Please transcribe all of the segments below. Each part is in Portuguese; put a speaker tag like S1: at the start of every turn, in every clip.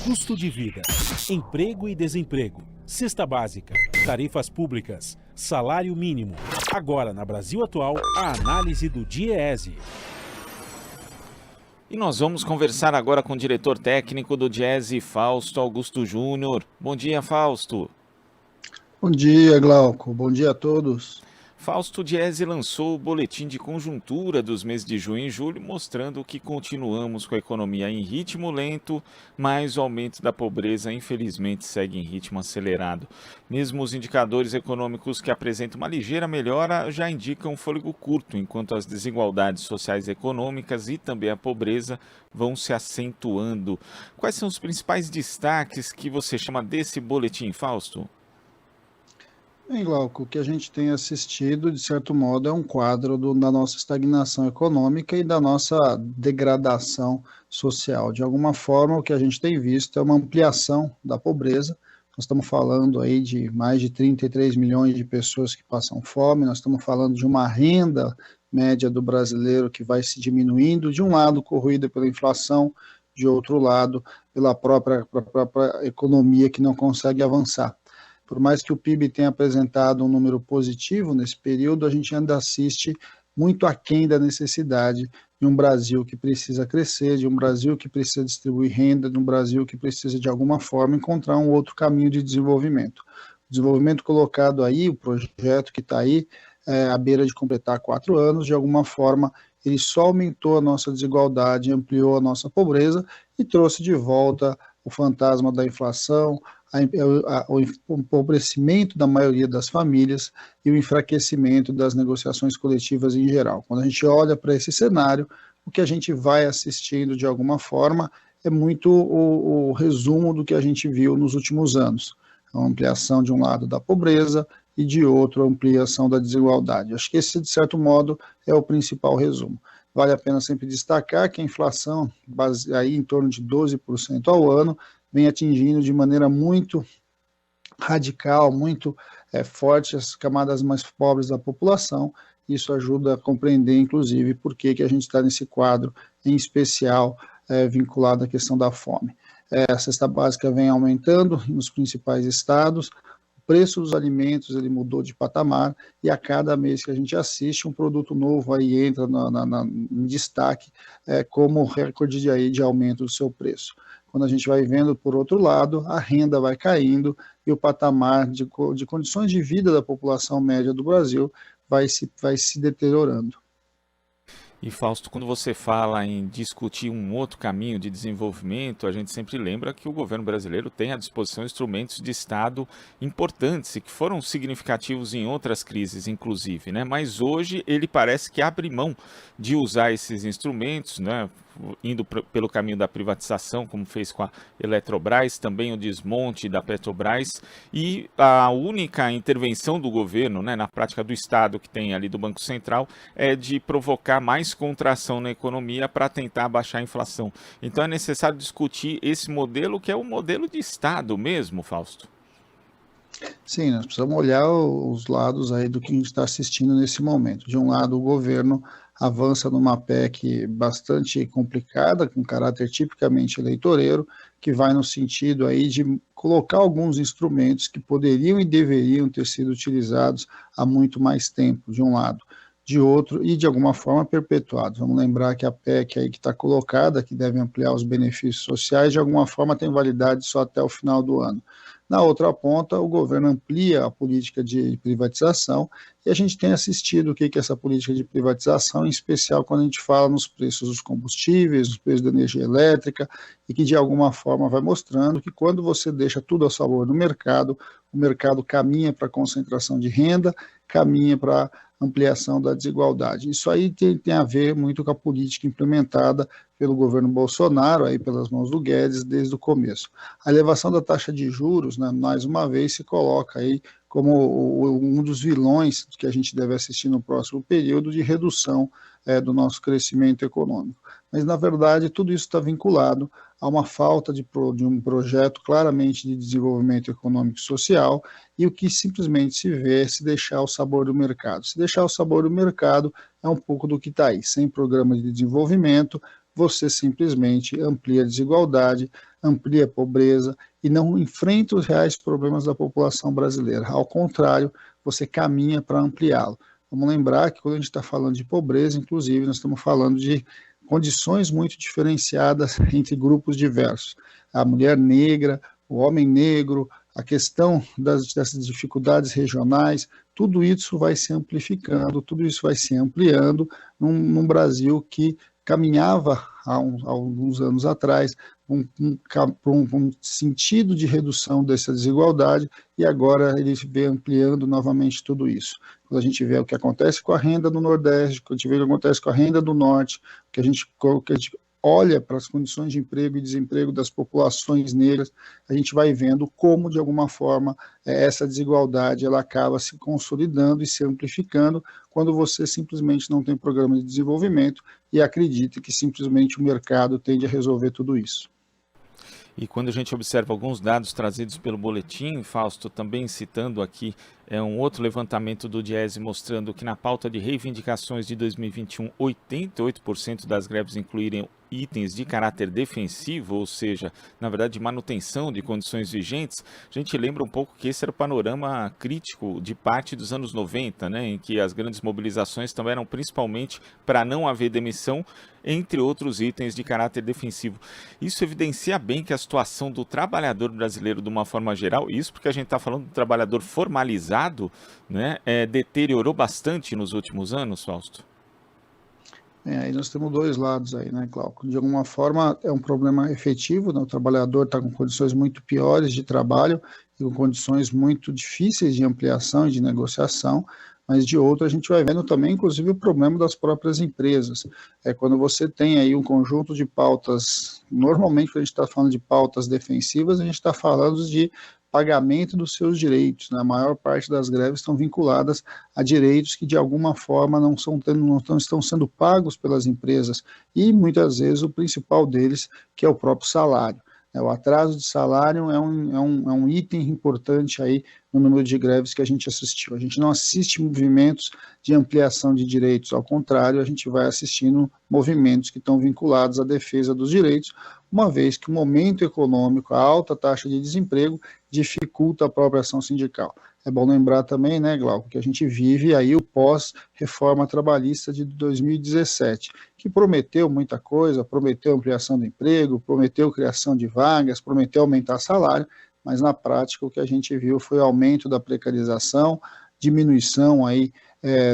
S1: Custo de vida, emprego e desemprego, cesta básica, tarifas públicas, salário mínimo. Agora, na Brasil Atual, a análise do DIEESE.
S2: E nós vamos conversar agora com o diretor técnico do DIEESE, Fausto Augusto Júnior. Bom dia, Fausto.
S3: Bom dia, Glauco. Bom dia a todos.
S2: Fausto, o DIEESE lançou o boletim de conjuntura dos meses de junho e julho, mostrando que continuamos com a economia em ritmo lento, mas o aumento da pobreza, infelizmente, segue em ritmo acelerado. Mesmo os indicadores econômicos que apresentam uma ligeira melhora já indicam um fôlego curto, enquanto as desigualdades sociais e econômicas e também a pobreza vão se acentuando. Quais são os principais destaques que você chama desse boletim, Fausto?
S3: Bem, Glauco, o que a gente tem assistido, de certo modo, é um quadro da nossa estagnação econômica e da nossa degradação social. De alguma forma, o que a gente tem visto é uma ampliação da pobreza. Nós estamos falando aí de mais de 33 milhões de pessoas que passam fome, nós estamos falando de uma renda média do brasileiro que vai se diminuindo, de um lado corroída pela inflação, de outro lado pela própria economia que não consegue avançar. Por mais que o PIB tenha apresentado um número positivo nesse período, a gente ainda assiste muito aquém da necessidade de um Brasil que precisa crescer, de um Brasil que precisa distribuir renda, de um Brasil que precisa, de alguma forma, encontrar um outro caminho de desenvolvimento. O desenvolvimento colocado aí, o projeto que está aí, à beira de completar 4 anos, de alguma forma, ele só aumentou a nossa desigualdade, ampliou a nossa pobreza e trouxe de volta o fantasma da inflação, o empobrecimento da maioria das famílias e o enfraquecimento das negociações coletivas em geral. Quando a gente olha para esse cenário, o que a gente vai assistindo de alguma forma é muito o resumo do que a gente viu nos últimos anos. A ampliação de um lado da pobreza e de outro a ampliação da desigualdade. Acho que esse, de certo modo, é o principal resumo. Vale a pena sempre destacar que a inflação, aí em torno de 12% ao ano, vem atingindo de maneira muito radical, muito forte as camadas mais pobres da população. Isso ajuda a compreender, inclusive, por que a gente está nesse quadro, em especial vinculado à questão da fome. A cesta básica vem aumentando nos principais estados, o preço dos alimentos ele mudou de patamar e a cada mês que a gente assiste, um produto novo aí entra em destaque como recorde de aumento do seu preço. Quando a gente vai vendo, por outro lado, a renda vai caindo e o patamar de condições de vida da população média do Brasil vai se deteriorando.
S2: E Fausto, quando você fala em discutir um outro caminho de desenvolvimento, a gente sempre lembra que o governo brasileiro tem à disposição instrumentos de Estado importantes e que foram significativos em outras crises, inclusive, né? Mas hoje ele parece que abre mão de usar esses instrumentos, né? Indo pelo caminho da privatização, como fez com a Eletrobras, também o desmonte da Petrobras, e a única intervenção do governo, né, na prática do Estado que tem ali do Banco Central, é de provocar mais contração na economia para tentar abaixar a inflação. Então é necessário discutir esse modelo, que é o modelo de Estado mesmo, Fausto.
S3: Sim, nós precisamos olhar os lados aí do que a gente está assistindo nesse momento. De um lado, o governo avança numa PEC bastante complicada, com caráter tipicamente eleitoreiro, que vai no sentido aí de colocar alguns instrumentos que poderiam e deveriam ter sido utilizados há muito mais tempo, de um lado. De outro, e de alguma forma perpetuados. Vamos lembrar que a PEC aí que está colocada, que deve ampliar os benefícios sociais, de alguma forma tem validade só até o final do ano. Na outra ponta, o governo amplia a política de privatização e a gente tem assistido o que é essa política de privatização, em especial quando a gente fala nos preços dos combustíveis, nos preços da energia elétrica, e que de alguma forma vai mostrando que quando você deixa tudo a sabor do mercado, o mercado caminha para a concentração de renda, caminha para ampliação da desigualdade. Isso aí tem a ver muito com a política implementada pelo governo Bolsonaro, aí pelas mãos do Guedes, desde o começo. A elevação da taxa de juros, né, mais uma vez, se coloca aí como um dos vilões que a gente deve assistir no próximo período de redução do nosso crescimento econômico. Mas, na verdade, tudo isso está vinculado a uma falta de um projeto claramente de desenvolvimento econômico e social, e o que simplesmente se vê é se deixar o sabor do mercado. Se deixar o sabor do mercado é um pouco do que está aí, sem programa de desenvolvimento, você simplesmente amplia a desigualdade, amplia a pobreza e não enfrenta os reais problemas da população brasileira. Ao contrário, você caminha para ampliá-lo. Vamos lembrar que quando a gente está falando de pobreza, inclusive, nós estamos falando de condições muito diferenciadas entre grupos diversos. A mulher negra, o homem negro, a questão dessas dificuldades regionais, tudo isso vai se amplificando, tudo isso vai se ampliando num Brasil que caminhava há alguns anos atrás para um sentido de redução dessa desigualdade e agora ele vem ampliando novamente tudo isso. Quando a gente vê o que acontece com a renda no Nordeste, quando a gente vê o que acontece com a renda do Norte, que a gente olha para as condições de emprego e desemprego das populações negras, a gente vai vendo como, de alguma forma, essa desigualdade ela acaba se consolidando e se amplificando quando você simplesmente não tem programa de desenvolvimento e acredita que simplesmente o mercado tende a resolver tudo isso.
S2: E quando a gente observa alguns dados trazidos pelo boletim, Fausto, também citando aqui um outro levantamento do Diese mostrando que na pauta de reivindicações de 2021, 88% das greves incluíram itens de caráter defensivo, ou seja, na verdade de manutenção de condições vigentes. A gente lembra um pouco que esse era o panorama crítico de parte dos anos 90, né, em que as grandes mobilizações também eram principalmente para não haver demissão, entre outros itens de caráter defensivo. Isso evidencia bem que a situação do trabalhador brasileiro, de uma forma geral, isso porque a gente está falando do trabalhador formalizado, né, deteriorou bastante nos últimos anos, Fausto?
S3: Aí nós temos dois lados aí, né, Glauco? De alguma forma é um problema efetivo, né? O trabalhador está com condições muito piores de trabalho e com condições muito difíceis de ampliação e de negociação, mas de outro a gente vai vendo também, inclusive, o problema das próprias empresas. Quando você tem aí um conjunto de pautas, normalmente quando a gente está falando de pautas defensivas, a gente está falando de pagamento dos seus direitos, né? A maior parte das greves estão vinculadas a direitos que de alguma forma não estão sendo pagos pelas empresas e muitas vezes o principal deles, que é o próprio salário. O atraso de salário é um item importante aí no número de greves que a gente assistiu. A gente não assiste movimentos de ampliação de direitos, ao contrário, a gente vai assistindo movimentos que estão vinculados à defesa dos direitos, uma vez que o momento econômico, a alta taxa de desemprego, dificulta a própria ação sindical. É bom lembrar também, né, Glauco, que a gente vive aí o pós-reforma trabalhista de 2017, que prometeu muita coisa, prometeu ampliação do emprego, prometeu criação de vagas, prometeu aumentar salário, mas na prática o que a gente viu foi aumento da precarização, diminuição aí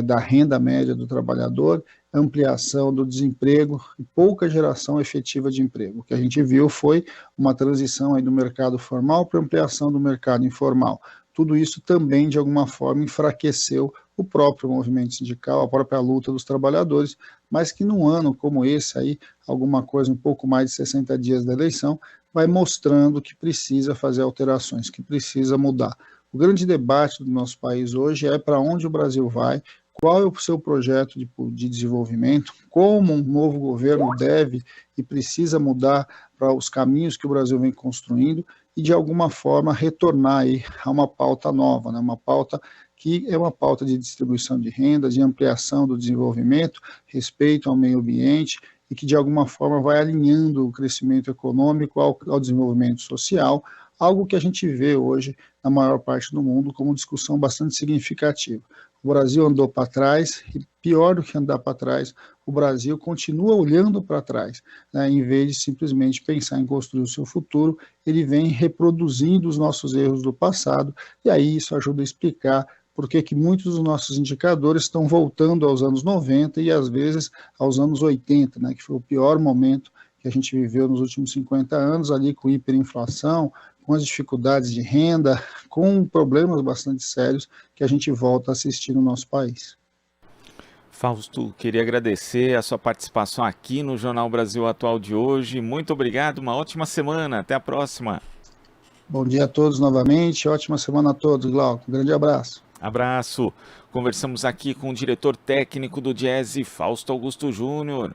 S3: da renda média do trabalhador, ampliação do desemprego e pouca geração efetiva de emprego. O que a gente viu foi uma transição aí do mercado formal para ampliação do mercado informal. Tudo isso também, de alguma forma, enfraqueceu o próprio movimento sindical, a própria luta dos trabalhadores, mas que num ano como esse aí, alguma coisa um pouco mais de 60 dias da eleição, vai mostrando que precisa fazer alterações, que precisa mudar. O grande debate do nosso país hoje é para onde o Brasil vai, qual é o seu projeto de desenvolvimento, como um novo governo deve e precisa mudar para os caminhos que o Brasil vem construindo e, de alguma forma, retornar aí a uma pauta nova, né? Uma pauta que é uma pauta de distribuição de renda, de ampliação do desenvolvimento, respeito ao meio ambiente e que, de alguma forma, vai alinhando o crescimento econômico ao desenvolvimento social, algo que a gente vê hoje na maior parte do mundo como discussão bastante significativa. O Brasil andou para trás e, pior do que andar para trás, o Brasil continua olhando para trás, né? Em vez de simplesmente pensar em construir o seu futuro, ele vem reproduzindo os nossos erros do passado, e aí isso ajuda a explicar por que muitos dos nossos indicadores estão voltando aos anos 90 e às vezes aos anos 80, né? Que foi o pior momento que a gente viveu nos últimos 50 anos, ali com hiperinflação, com as dificuldades de renda, com problemas bastante sérios que a gente volta a assistir no nosso país.
S2: Fausto, queria agradecer a sua participação aqui no Jornal Brasil Atual de hoje. Muito obrigado, uma ótima semana, até a próxima.
S3: Bom dia a todos novamente, ótima semana a todos, Glauco. Um grande abraço.
S2: Abraço. Conversamos aqui com o diretor técnico do Diese, Fausto Augusto Júnior.